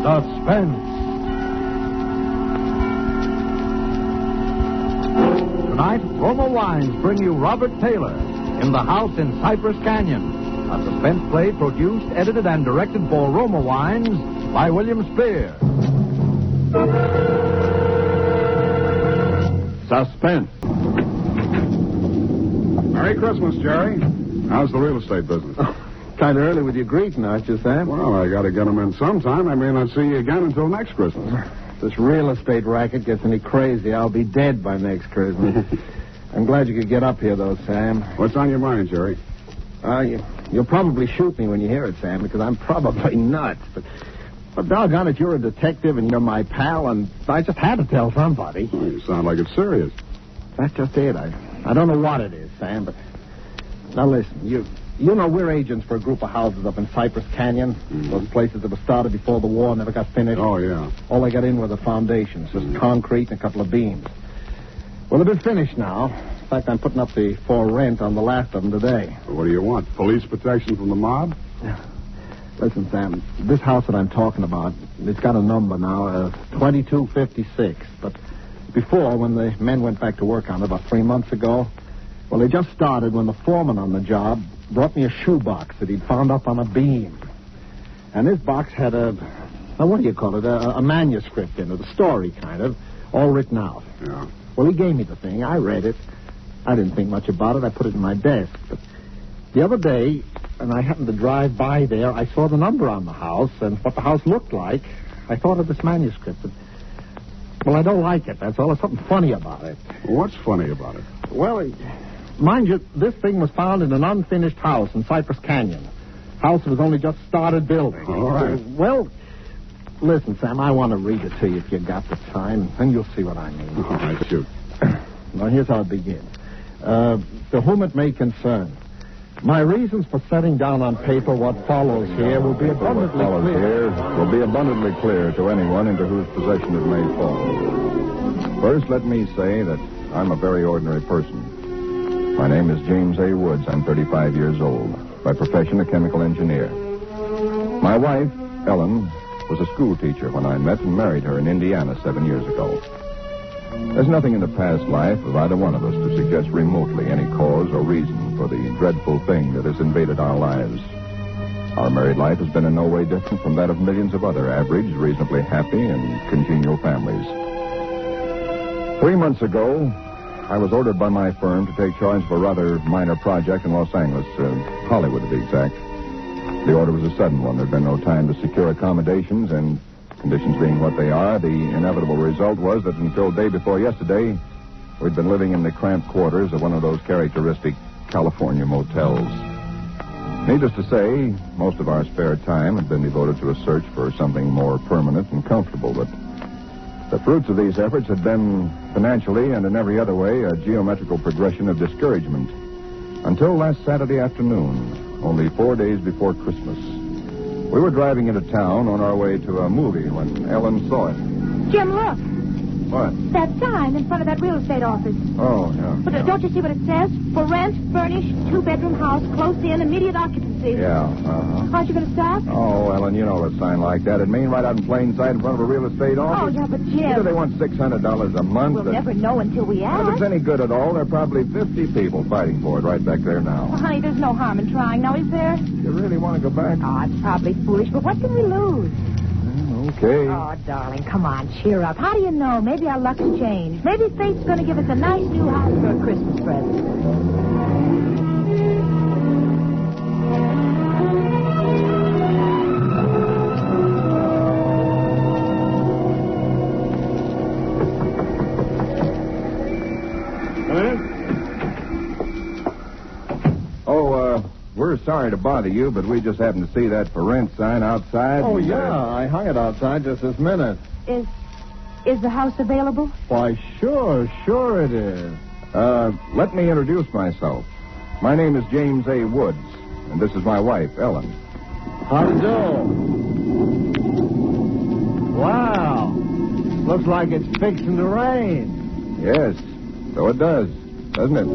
Suspense. Tonight, Roma Wines bring you Robert Taylor in The House in Cypress Canyon, a suspense play produced, edited, and directed for Roma Wines by William Spear. Suspense. Merry Christmas, Jerry. How's the real estate business? Kind of early with your greeting, aren't you, Sam? Well, I got to get them in sometime. I may not see you again until next Christmas. If this real estate racket gets any crazy, I'll be dead by next Christmas. I'm glad you could get up here, though, Sam. What's on your mind, Jerry? You'll probably shoot me when you hear it, Sam, because I'm probably nuts. But doggone it, you're a detective and you're my pal, and I just had to tell somebody. Oh, you sound like it's serious. That's just it. I don't know what it is, Sam, but... Now, listen, you know we're agents for a group of houses up in Cypress Canyon. Mm-hmm. Those places that were started before the war, never got finished. Oh, yeah. All they got in were the foundations, just concrete and a couple of beams. Well, they've been finished now. In fact, I'm putting up for rent on the last of them today. Well, what do you want? Police protection from the mob? Listen, Sam, this house that I'm talking about, it's got a number now, 2256. But before, when the men went back to work on it about 3 months ago, well, they just started when the foreman on the job brought me a shoebox that he'd found up on a beam. And this box had a manuscript in it, a story kind of, all written out. Yeah. Well, he gave me the thing. I read it. I didn't think much about it. I put it in my desk. But the other day, and I happened to drive by there, I saw the number on the house and what the house looked like. I thought of this manuscript. Well, I don't like it. That's all. There's something funny about it. What's funny about it? Well, mind you, this thing was found in an unfinished house in Cypress Canyon. House was only just started building. All right. Well, listen, Sam, I want to read it to you if you got the time, and you'll see what I mean. All right, shoot. Now, here's how it begins. To whom it may concern, my reasons for setting down on paper what follows here will be abundantly clear to anyone into whose possession it may fall. First, let me say that I'm a very ordinary person. My name is James A. Woods. I'm 35 years old. By profession, a chemical engineer. My wife, Ellen, was a school teacher when I met and married her in Indiana 7 years ago. There's nothing in the past life of either one of us to suggest remotely any cause or reason for the dreadful thing that has invaded our lives. Our married life has been in no way different from that of millions of other average, reasonably happy, and congenial families. 3 months ago, I was ordered by my firm to take charge of a rather minor project in Los Angeles, Hollywood to be exact. The order was a sudden one. There'd been no time to secure accommodations, and conditions being what they are, the inevitable result was that until day before yesterday, we'd been living in the cramped quarters of one of those characteristic California motels. Needless to say, most of our spare time had been devoted to a search for something more permanent and comfortable, but the fruits of these efforts had been, financially and in every other way, a geometrical progression of discouragement. Until last Saturday afternoon, only 4 days before Christmas. We were driving into town on our way to a movie when Ellen saw it. Jim, look. What? That sign in front of that real estate office. Oh, yeah. But don't you see what it says? For rent, furnished, 2-bedroom house, close in, immediate occupancy. Yeah, uh-huh. How's you going to stop? Oh, Ellen, you know a sign like that. It mean right out in plain sight in front of a real estate office. Oh, yeah, but Jim... Either they want $600 a month... We'll never know until we ask. If it's any good at all, there are probably 50 people fighting for it right back there now. Well, honey, there's no harm in trying now, is there? You really want to go back? Oh, it's probably foolish, but what can we lose? Okay. Oh, darling, come on, cheer up. How do you know? Maybe our luck's changed. Maybe fate's going to give us a nice new house for a Christmas present. We're sorry to bother you, but we just happened to see that for rent sign outside. Oh, yeah, I hung it outside just this minute. Is the house available? Why, sure it is. Let me introduce myself. My name is James A. Woods, and this is my wife, Ellen. How do you do? Wow. Looks like it's fixing to rain. Yes, so it does, doesn't it?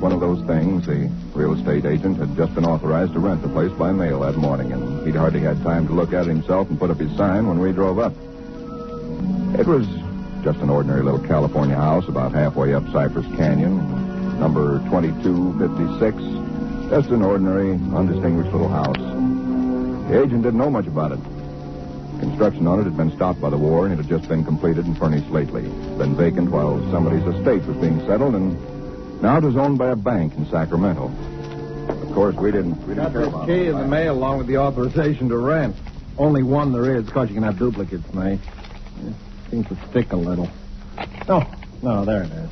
one of those things. The real estate agent had just been authorized to rent the place by mail that morning, and he'd hardly had time to look at it himself and put up his sign when we drove up. It was just an ordinary little California house about halfway up Cypress Canyon, number 2256. Just an ordinary, undistinguished little house. The agent didn't know much about it. Construction on it had been stopped by the war, and it had just been completed and furnished lately. Been vacant while somebody's estate was being settled, and now it was owned by a bank in Sacramento. Of course, we didn't Got care this about key it. in the mail along with the authorization to rent. Only one there is, because you can have duplicates made. It seems to stick a little. Oh, no, there it is.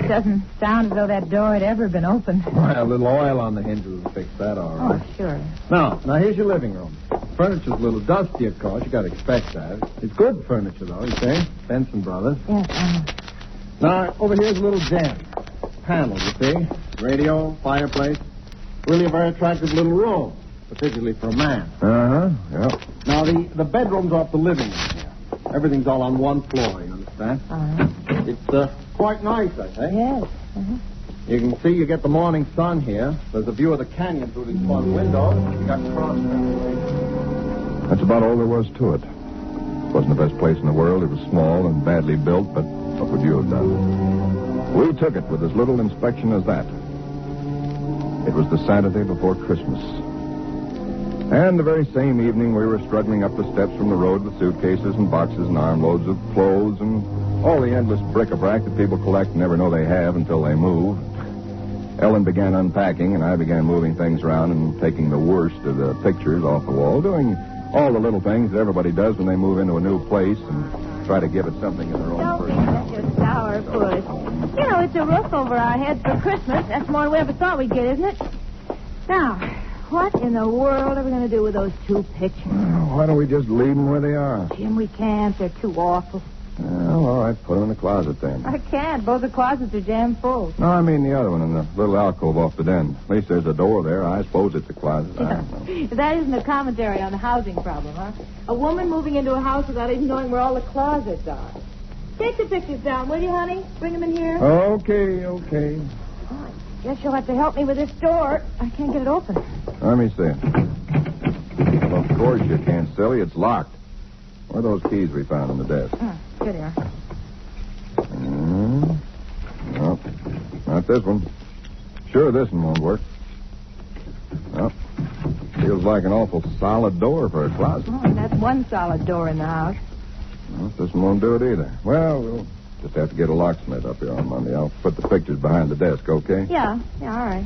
It doesn't sound as though that door had ever been opened. Well, a little oil on the hinges will fix that, all right. Oh, sure. Now, here's your living room. Furniture's a little dusty, of course. You got to expect that. It's good furniture, though, you see? Benson Brothers. Yes, Now, over here's a little den. Panel, you see? Radio, fireplace. Really a very attractive little room, particularly for a man. Uh-huh, yeah. Now, the bedroom's off the living room here. Everything's all on one floor, you understand? It's quite nice, I think. Yes. You can see you get the morning sun here. There's a view of the canyon through these front windows. You got cross country. That's about all there was to it. It wasn't the best place in the world. It was small and badly built, but what would you have done? We took it with as little inspection as that. It was the Saturday before Christmas. And the very same evening, we were struggling up the steps from the road with suitcases and boxes and armloads of clothes and all the endless bric-a-brac that people collect and never know they have until they move. Ellen began unpacking, and I began moving things around and taking the worst of the pictures off the wall, doing all the little things that everybody does when they move into a new place and try to give it something in their own Don't be personal. such a sourpuss. You know, it's a roof over our heads for Christmas. That's more than we ever thought we'd get, isn't it? Now, what in the world are we going to do with those two pictures? Why don't we just leave them where they are? Jim, we can't. They're too awful. Well, all right, put them in the closet then. I can't. Both the closets are jammed full. No, I mean the other one in the little alcove off the den. At least there's a door there. I suppose it's a closet. I don't know. That isn't a commentary on the housing problem, huh? A woman moving into a house without even knowing where all the closets are. Take the pictures down, will you, honey? Bring them in here. Okay. Oh, I guess you'll have to help me with this door. I can't get it open. Let me see. Well, of course you can't, silly. It's locked. Where are those keys we found on the desk? Here they are. No, not this one. Sure, this one won't work. Well, feels like an awful solid door for a closet. Oh, and that's one solid door in the house. Well, this one won't do it either. Well, we'll just have to get a locksmith up here on Monday. I'll put the pictures behind the desk, okay? Yeah, all right.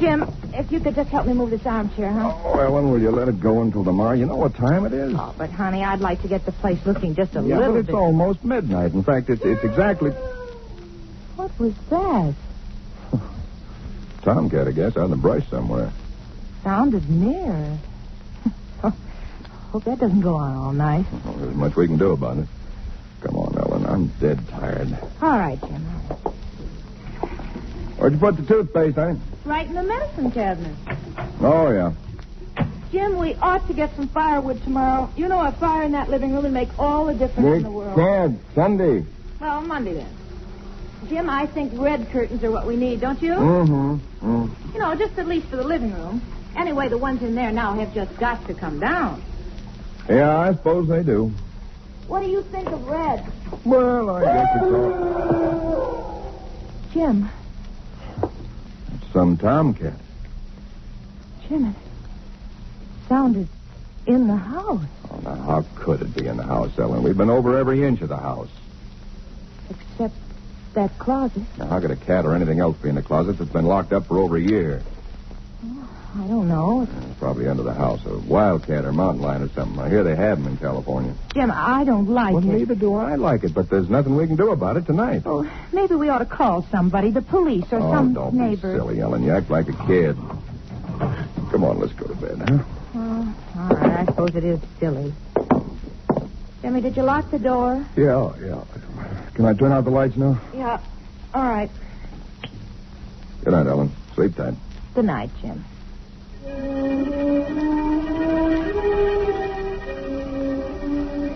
Jim, if you could just help me move this armchair, huh? Oh, Ellen, will you let it go until tomorrow? You know what time it is? Oh, but, honey, I'd like to get the place looking just a Yeah, little but it's bit. almost midnight. In fact, it's exactly... What was that? Tomcat, I guess, out in the brush somewhere. Sounded near. Hope that doesn't go on all night. Well, there's much we can do about it. Come on, Ellen. I'm dead tired. All right, Jim. Where'd you put the toothpaste, honey? Right in the medicine cabinet. Oh, yeah. Jim, we ought to get some firewood tomorrow. You know, a fire in that living room would make all the difference in the world. Dad, Sunday. Well, Monday then. Jim, I think red curtains are what we need, don't you? Mm-hmm. You know, just at least for the living room. Anyway, the ones in there now have just got to come down. Yeah, I suppose they do. What do you think of red? Well, I guess it's all... Jim. It's some tomcat. Jim, it sounded in the house. Oh, now, how could it be in the house, Ellen? We've been over every inch of the house. Except that closet. Now, how could a cat or anything else be in the closet that's been locked up for over a year? I don't know. It's probably under the house. A wildcat or mountain lion or something. I hear they have them in California. Jim, I don't like Well, it. neither do I like it, but there's nothing we can do about it tonight. Oh, maybe we ought to call somebody, the police or some don't neighbor. be silly, Ellen. You act like a kid. Come on, let's go to bed, huh? Oh, all right. I suppose it is silly. Jimmy, did you lock the door? Yeah. Can I turn out the lights now? Yeah. All right. Good night, Ellen. Sleep tight. Good night, Jim.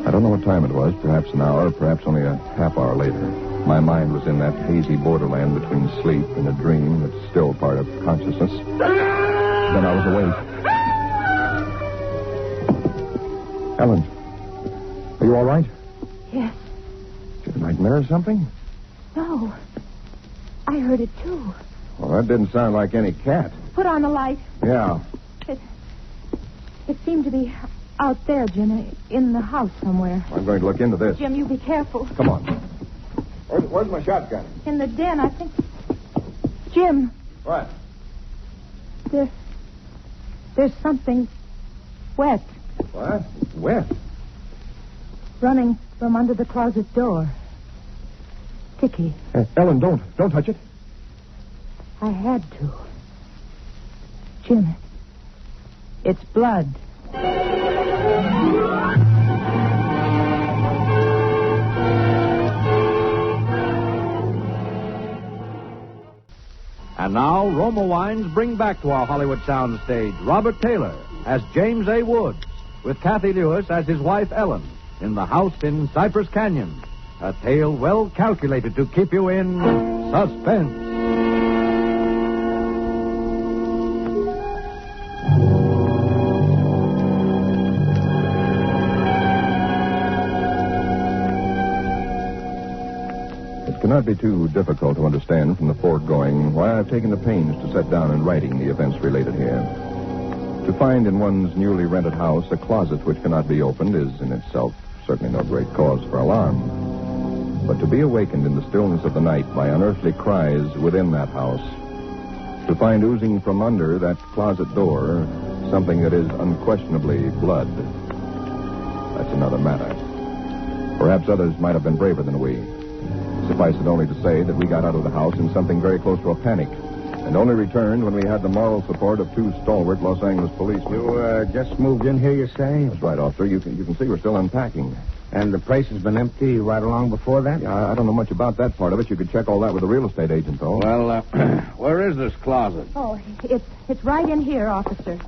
I don't know what time it was. Perhaps an hour, perhaps only a half hour later. My mind was in that hazy borderland between sleep and a dream that's still part of consciousness. Then I was awake. Ellen, are you all right? Yes. Did you nightmare or something? No. I heard it, too. Well, that didn't sound like any cat. Put on the light. Yeah. It seemed to be out there, Jim, in the house somewhere. I'm going to look into this. Jim, you be careful. Come on. Where's my shotgun? In the den, I think. Jim. What? There's something wet What? Wet? running from under the closet door. Sticky. Ellen, don't touch it. I had to. Jim, it's blood. And now, Roma Wines bring back to our Hollywood soundstage Robert Taylor as James A. Woods, with Kathy Lewis as his wife Ellen, in The House in Cypress Canyon. A tale well calculated to keep you in suspense. It cannot be too difficult to understand from the foregoing why I've taken the pains to set down in writing the events related here. To find in one's newly rented house a closet which cannot be opened is in itself certainly no great cause for alarm. But to be awakened in the stillness of the night by unearthly cries within that house, to find oozing from under that closet door something that is unquestionably blood, that's another matter. Perhaps others might have been braver than we. Suffice it only to say that we got out of the house in something very close to a panic, and only returned when we had the moral support of two stalwart Los Angeles policemen. You just moved in here, you say? That's right, officer. You can see we're still unpacking. And the place has been empty right along before that? Yeah, I don't know much about that part of it. You could check all that with the real estate agent, though. Well, where is this closet? Oh, it's right in here, officer.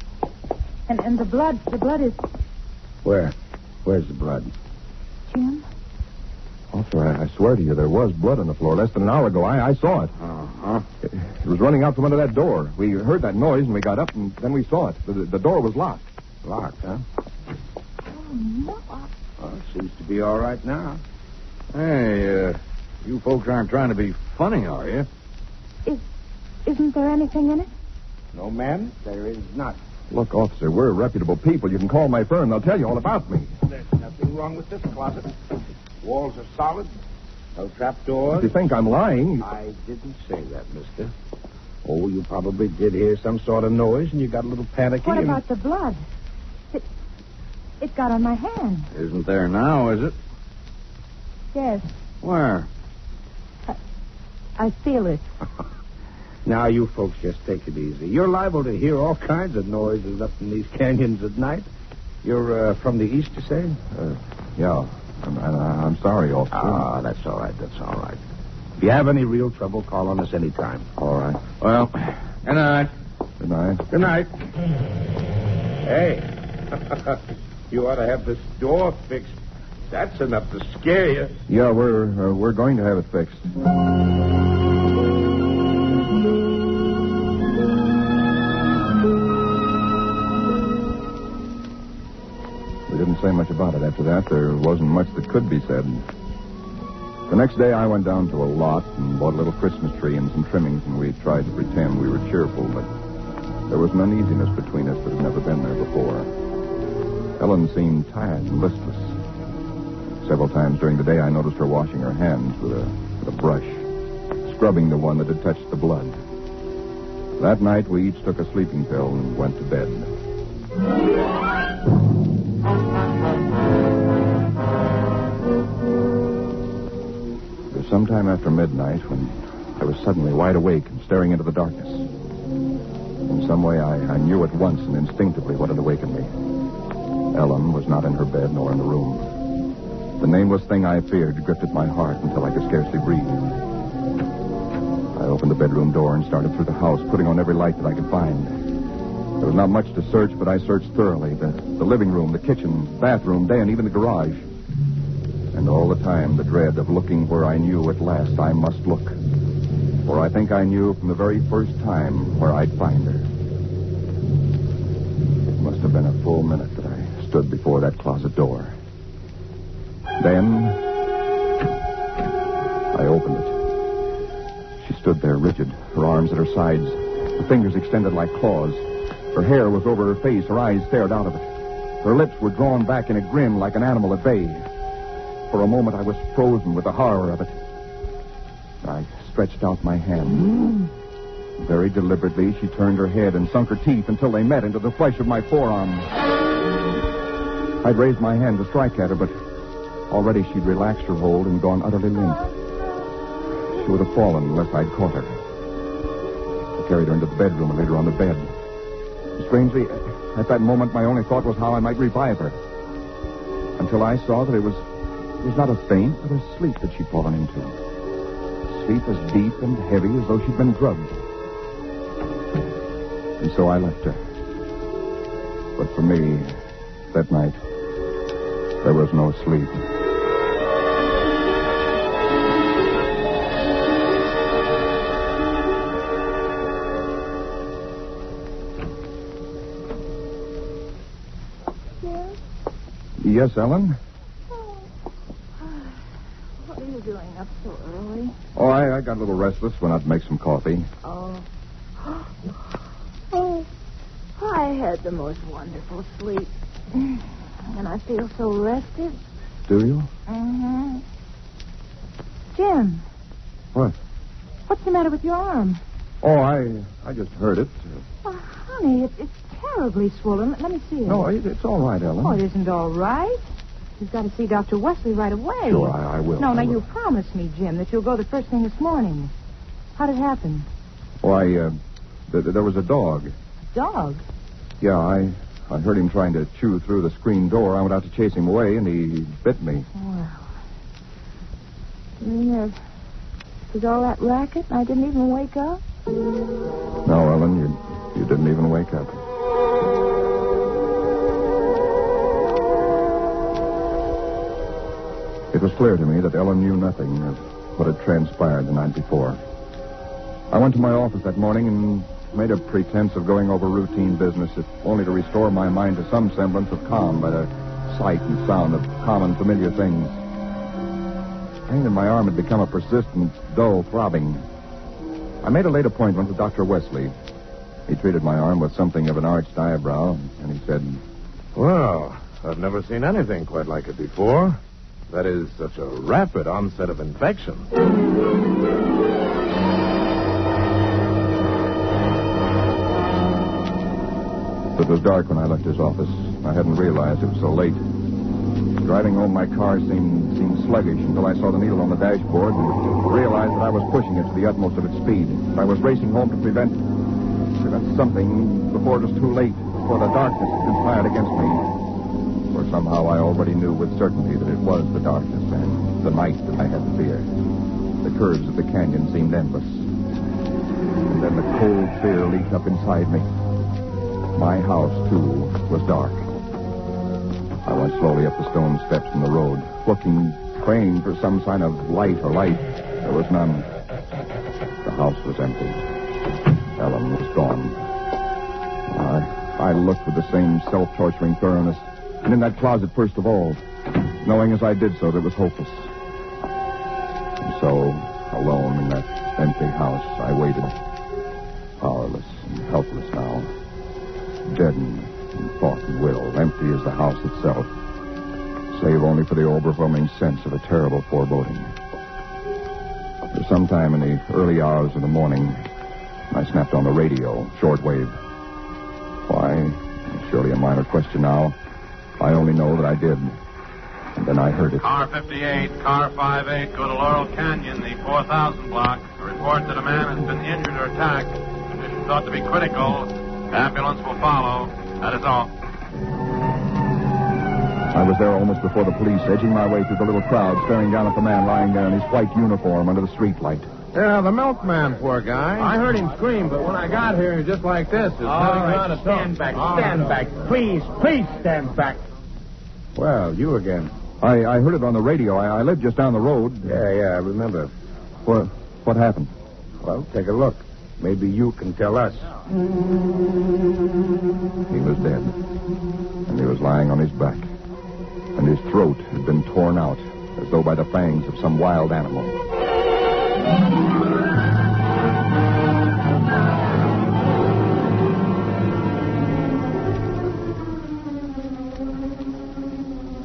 And the blood is... Where? Where's the blood? Jim? Officer, I swear to you, there was blood on the floor less than an hour ago. I saw it. Uh-huh. It was running out from under that door. We heard that noise, and we got up, and then we saw it. The door was locked. Locked, huh? Oh, no. Well, it seems to be all right now. Hey, you folks aren't trying to be funny, are you? Isn't there anything in it? No, ma'am, there is not. Look, officer, we're reputable people. You can call my firm. They'll tell you all about me. There's nothing wrong with this closet. Walls are solid. No trapdoors. If you think I'm lying... I didn't say that, mister. Oh, you probably did hear some sort of noise, and you got a little panicky. What about the blood? It got on my hand. Isn't there now, is it? Yes, Where? I feel it. Now, you folks just take it easy. You're liable to hear all kinds of noises up in these canyons at night. You're from the east, you say? Yeah. I'm sorry, officer. Ah, that's all right. That's all right. If you have any real trouble, call on us anytime. All right. Well, good night. Good night. Good night. Hey, you ought to have this door fixed. That's enough to scare you. Yeah, we're going to have it fixed. We didn't say much about it after that. There wasn't much that could be said. The next day, I went down to a lot and bought a little Christmas tree and some trimmings, and we tried to pretend we were cheerful, but there was an uneasiness between us that had never been there before. Ellen seemed tired and listless. Several times during the day, I noticed her washing her hands with a brush, scrubbing the one that had touched the blood. That night, we each took a sleeping pill and went to bed. It was sometime after midnight when I was suddenly wide awake and staring into the darkness. In some way, I knew at once and instinctively what had awakened me. Ellen was not in her bed nor in the room. The nameless thing I feared gripped at my heart until I could scarcely breathe. I opened the bedroom door and started through the house, putting on every light that I could find. There was not much to search, but I searched thoroughly. The living room, the kitchen, bathroom, den, even the garage. And all the time, the dread of looking where I knew at last I must look. For I think I knew from the very first time where I'd find her. It must have been a full minute that I stood before that closet door. Then I opened it. She stood there rigid, her arms at her sides, her fingers extended like claws. Her hair was over her face, her eyes stared out of it. Her lips were drawn back in a grin like an animal at bay. For a moment I was frozen with the horror of it. I stretched out my hand. Very deliberately, she turned her head and sunk her teeth until they met into the flesh of my forearm. I'd raised my hand to strike at her, but already she'd relaxed her hold and gone utterly limp. She would have fallen unless I'd caught her. I carried her into the bedroom and laid her on the bed. Strangely, at that moment, my only thought was how I might revive her. Until I saw that it was not a faint, but a sleep that she'd fallen into. Sleep as deep and heavy as though she'd been drugged. And so I left her. But for me, that night, there was no sleep. Yes, Ellen? What are you doing up so early? Oh, I got a little restless. Went out to make some coffee. Oh. Oh, I had the most wonderful sleep. And I feel so rested. Do you? Mm-hmm. Jim. What? What's the matter with your arm? Oh, I just heard it. Oh, honey, it's terribly swollen. Let me see it. No, it's all right, Ellen. Oh, it isn't all right. You've got to see Dr. Wesley right away. Sure, I will. No, I now, will. you promised me, Jim, that you'll go the first thing this morning. How'd it happen? Oh, there was a dog. Dog? Yeah, I heard him trying to chew through the screen door. I went out to chase him away, and he bit me. Well, was all that racket and I didn't even wake up? No, Ellen, you didn't even wake up. It was clear to me that Ellen knew nothing of what had transpired the night before. I went to my office that morning and made a pretense of going over routine business, if only to restore my mind to some semblance of calm by the sight and sound of common, familiar things. Pain in my arm had become a persistent, dull throbbing. I made a late appointment with Dr. Wesley. He treated my arm with something of an arched eyebrow, and he said, Well, I've never seen anything quite like it before. That is, such a rapid onset of infection. It was dark when I left his office. I hadn't realized it was so late. Driving home, my car seemed sluggish until I saw the needle on the dashboard and realized that I was pushing it to the utmost of its speed. I was racing home to prevent something before it was too late, before the darkness had conspired against me. For somehow I already knew with certainty that it was the darkness and the night that I had to fear. The curves of the canyon seemed endless. And then the cold fear leaped up inside me. My house, too, was dark. I went slowly up the stone steps from the road, looking, praying for some sign of light or light. There was none. The house was empty. Ellen was gone. I looked with the same self-torturing thoroughness, and in that closet first of all, knowing as I did so that it was hopeless. And so, alone in that empty house, I waited, powerless and helpless now, deadened in thought and will, empty as the house itself, save only for the overwhelming sense of a terrible foreboding. Sometime in the early hours of the morning, I snapped on the radio, shortwave. Why? Surely a minor question now. I only know that I did. And then I heard it. Car 58, car 58, go to Laurel Canyon, the 4000 block. A report that a man has been injured or attacked. Condition thought to be critical. Ambulance will follow. That is all. I was there almost before the police, edging my way through the little crowd, staring down at the man lying there in his white uniform under the streetlight. Yeah, the milkman, poor guy. I heard him scream, but when I got here, he was just like this. All right, stand back, stand back. Please stand back. Well, you again. I heard it on the radio. I live just down the road. Yeah, I remember. What happened? Well, take a look. Maybe you can tell us. He was dead. And he was lying on his back. And his throat had been torn out, as though by the fangs of some wild animal.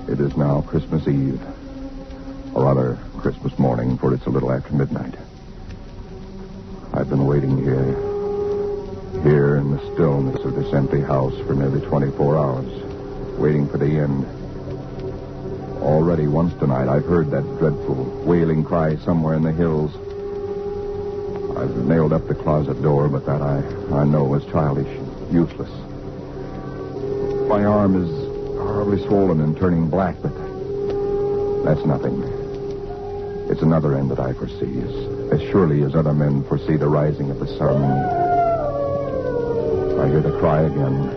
It is now Christmas Eve. Or rather, Christmas morning, for it's a little after midnight. I've been waiting here in the stillness of this empty house for nearly 24 hours, waiting for the end. Already once tonight I've heard that dreadful wailing cry somewhere in the hills. I've nailed up the closet door, but that I know is childish, useless. My arm is horribly swollen and turning black, but that's nothing. It's another end that I foresee, as surely as other men foresee the rising of the sun. I hear the cry again.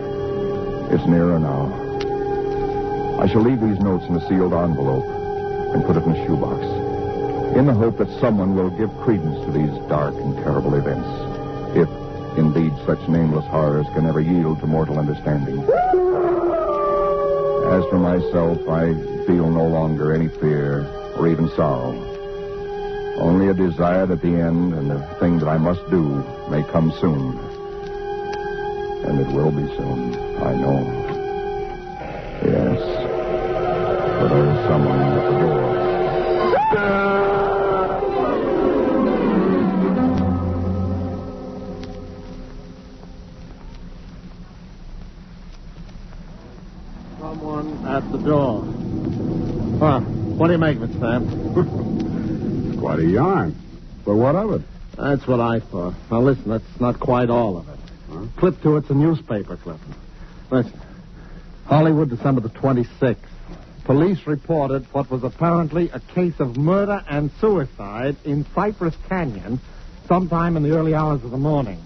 It's nearer now. I shall leave these notes in a sealed envelope and put it in a shoebox, in the hope that someone will give credence to these dark and terrible events, if indeed such nameless horrors can ever yield to mortal understanding. As for myself, I feel no longer any fear or even sorrow. Only a desire that the end and the thing that I must do may come soon. And it will be soon, I know. Yes. For there is someone at the door. Someone at the door. Huh. What do you make of it, Sam? Quite a yarn. But what of it? That's what I thought. Now, listen, that's not quite all of it. Huh? Clip to it's a newspaper clipping. Listen. Hollywood, December the 26th. Police reported what was apparently a case of murder and suicide in Cypress Canyon sometime in the early hours of the morning.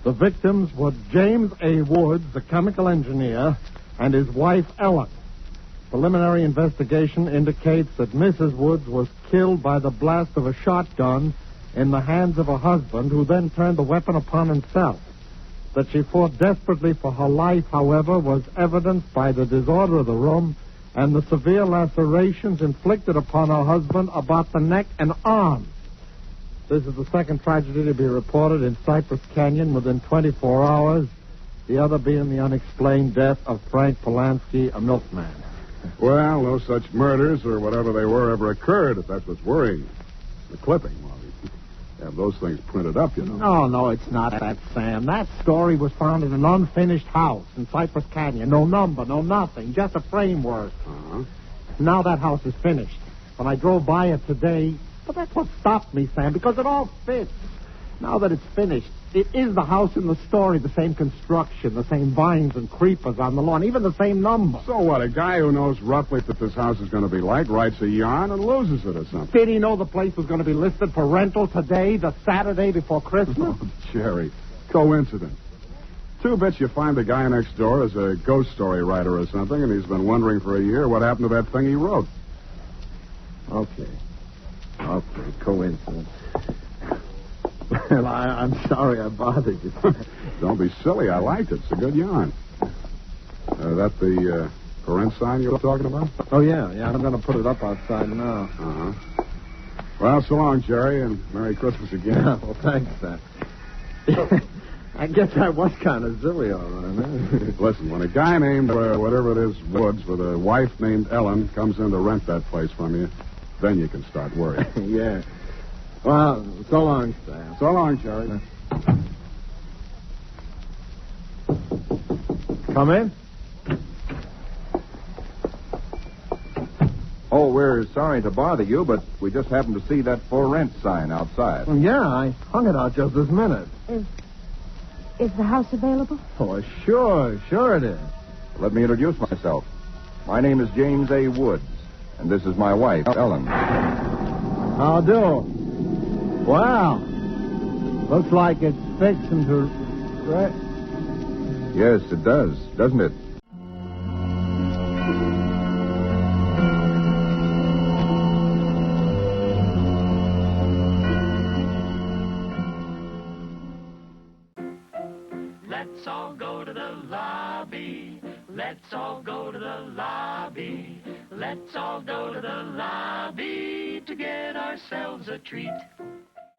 The victims were James A. Woods, a chemical engineer, and his wife, Ellen. Preliminary investigation indicates that Mrs. Woods was killed by the blast of a shotgun in the hands of her husband, who then turned the weapon upon himself. That she fought desperately for her life, however, was evidenced by the disorder of the room and the severe lacerations inflicted upon her husband about the neck and arms. This is the second tragedy to be reported in Cypress Canyon within 24 hours, the other being the unexplained death of Frank Polanski, a milkman. Well, no such murders or whatever they were ever occurred, if that's what's worrying. The clipping, well, you have those things printed up, you know. No, it's not that, Sam. That story was found in an unfinished house in Cypress Canyon. No number, no nothing, just a framework. Uh-huh. Now that house is finished. When I drove by it today, but that's what stopped me, Sam, because it all fits. Now that it's finished, it is the house in the story, the same construction, the same vines and creepers on the lawn, even the same number. So what, a guy who knows roughly what this house is going to be like writes a yarn and loses it or something. Did he know the place was going to be listed for rental today, the Saturday before Christmas? Oh, Jerry, coincidence. Two bits you find the guy next door is a ghost story writer or something, and he's been wondering for a year what happened to that thing he wrote. Okay, coincidence. Well, I'm sorry I bothered you. Don't be silly. I liked it. It's a good yarn. That the for rent sign you were talking about? Oh, yeah. I'm going to put it up outside now. Uh-huh. Well, so long, Jerry, and Merry Christmas again. Yeah, well, thanks, Sam. I guess I was kind of silly, all right, man. Listen, when a guy named, whatever it is, Woods, with a wife named Ellen, comes in to rent that place from you, then you can start worrying. Yeah. Well, so long, Sam. So long, Jerry. Come in. Oh, we're sorry to bother you, but we just happened to see that for rent sign outside. Yeah, I hung it out just this minute. Is the house available? Oh, sure it is. Let me introduce myself. My name is James A. Woods, and this is my wife, Ellen. How do? Wow. Looks like it's fixing to... Right? Yes, it does, doesn't it? Let's all go to the lobby. Let's all go to the lobby. Let's all go to the lobby to get ourselves a treat.